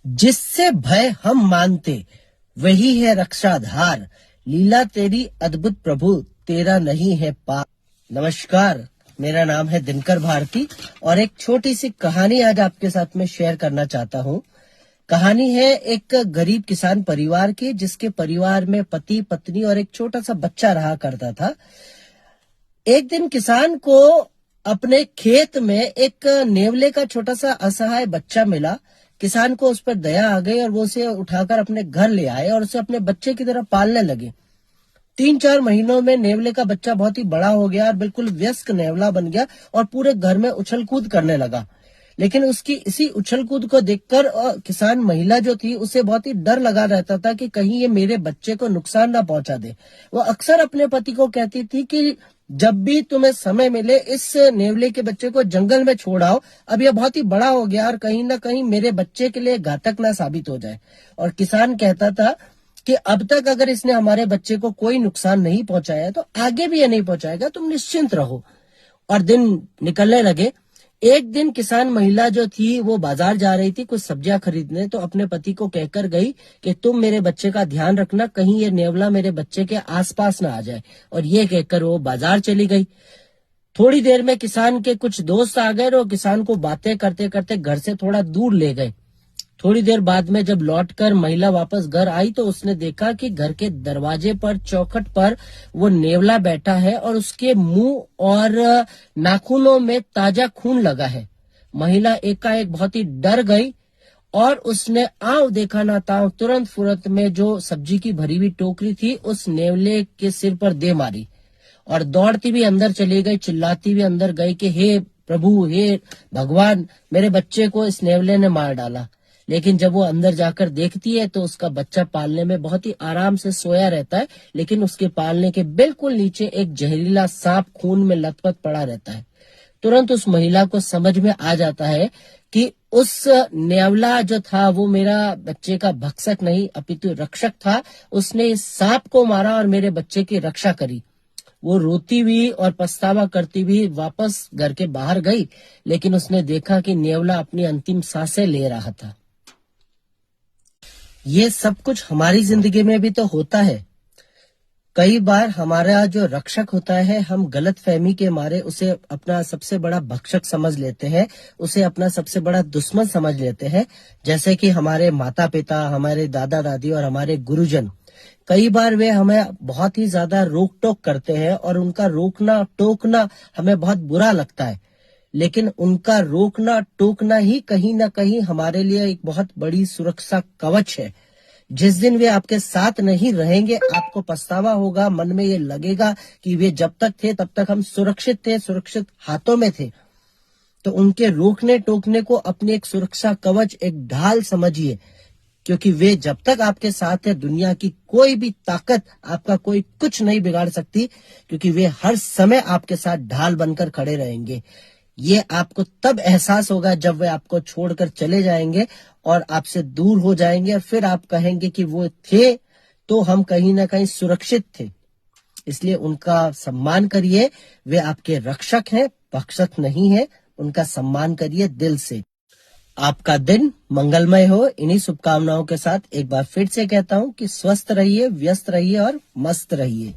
जिससे भय हम मानते वही है रक्षाधार, लीला तेरी अद्भुत प्रभु, तेरा नहीं है पार। नमस्कार, मेरा नाम है दिनकर भारती और एक छोटी सी कहानी आज आपके साथ में शेयर करना चाहता हूँ। कहानी है एक गरीब किसान परिवार की, जिसके परिवार में पति पत्नी और एक छोटा सा बच्चा रहा करता था। एक दिन किसान को अपने खेत में एक नेवले का छोटा सा असहाय बच्चा मिला। किसान को उस पर दया आ गई और वो उसे उठाकर अपने घर ले आए और उसे अपने बच्चे की तरह पालने लगे। 3-4 महीनों में नेवले का बच्चा बहुत ही बड़ा हो गया और बिल्कुल वयस्क नेवला बन गया और पूरे घर में उछल कूद करने लगा। लेकिन उसकी इसी उछल कूद को देखकर किसान महिला जो थी, उसे बहुत ही डर लगा रहता था कि कहीं ये मेरे बच्चे को नुकसान ना पहुंचा दे। वो अक्सर अपने पति को कहती थी कि जब भी तुम्हें समय मिले इस नेवले के बच्चे को जंगल में छोड़ आओ, अब यह बहुत ही बड़ा हो गया और कहीं ना कहीं मेरे बच्चे के लिए घातक ना साबित हो जाए। और किसान कहता था कि अब तक अगर इसने हमारे बच्चे को कोई नुकसान नहीं पहुंचाया तो आगे भी ये नहीं पहुंचाएगा, तुम निश्चिंत रहो। और दिन निकलने लगे। एक दिन किसान महिला जो थी वो बाजार जा रही थी कुछ सब्जियां खरीदने, तो अपने पति को कहकर गई कि तुम मेरे बच्चे का ध्यान रखना, कहीं ये नेवला मेरे बच्चे के आसपास ना आ जाए। और ये कहकर वो बाजार चली गई। थोड़ी देर में किसान के कुछ दोस्त आ गए और किसान को बातें करते करते घर से थोड़ा दूर ले गए। थोड़ी देर बाद में जब लौटकर महिला वापस घर आई तो उसने देखा कि घर के दरवाजे पर चौखट पर वो नेवला बैठा है और उसके मुंह और नाखूनों में ताजा खून लगा है। महिला एकाएक बहुत ही डर गई और उसने आव देखा ना ताव तुरंत फुरत में जो सब्जी की भरी हुई टोकरी थी उस नेवले के सिर पर दे मारी और दौड़ती भी अंदर चली गई, चिल्लाती भी अंदर गई कि हे प्रभु, हे भगवान, मेरे बच्चे को इस नेवले ने मार डाला। लेकिन जब वो अंदर जाकर देखती है तो उसका बच्चा पालने में बहुत ही आराम से सोया रहता है, लेकिन उसके पालने के बिल्कुल नीचे एक जहरीला सांप खून में लथपथ पड़ा रहता है। तुरंत उस महिला को समझ में आ जाता है कि उस नेवला जो था वो मेरा बच्चे का भक्षक नहीं अपितु रक्षक था। उसने इस सांप को मारा और मेरे बच्चे की रक्षा करी। वो रोती हुई और पछतावा करती हुई वापस घर के बाहर गई, लेकिन उसने देखा कि नेवला अपनी अंतिम सांसें ले रहा था। ये सब कुछ हमारी जिंदगी में भी तो होता है। कई बार हमारा जो रक्षक होता है, हम गलत फहमी के मारे उसे अपना सबसे बड़ा भक्षक समझ लेते हैं, उसे अपना सबसे बड़ा दुश्मन समझ लेते हैं। जैसे कि हमारे माता पिता, हमारे दादा दादी और हमारे गुरुजन, कई बार वे हमें बहुत ही ज्यादा रोक टोक करते हैं और उनका रोकना टोकना हमें बहुत बुरा लगता है। लेकिन उनका रोकना टोकना ही कहीं ना कहीं हमारे लिए एक बहुत बड़ी सुरक्षा कवच है। जिस दिन वे आपके साथ नहीं रहेंगे आपको पछतावा होगा, मन में ये लगेगा कि वे जब तक थे तब तक हम सुरक्षित थे, सुरक्षित हाथों में थे। तो उनके रोकने टोकने को अपनी एक सुरक्षा कवच, एक ढाल समझिए, क्योंकि वे जब तक आपके साथ है दुनिया की कोई भी ताकत आपका कोई कुछ नहीं बिगाड़ सकती, क्योंकि वे हर समय आपके साथ ढाल बनकर खड़े रहेंगे। ये आपको तब एहसास होगा जब वे आपको छोड़कर चले जाएंगे और आपसे दूर हो जाएंगे और फिर आप कहेंगे कि वो थे तो हम कहीं ना कहीं सुरक्षित थे। इसलिए उनका सम्मान करिए, वे आपके रक्षक हैं, भक्षक नहीं है। उनका सम्मान करिए दिल से। आपका दिन मंगलमय हो। इन्हीं शुभकामनाओं के साथ एक बार फिर से कहता हूँ कि स्वस्थ रहिए, व्यस्त रहिए और मस्त रहिए।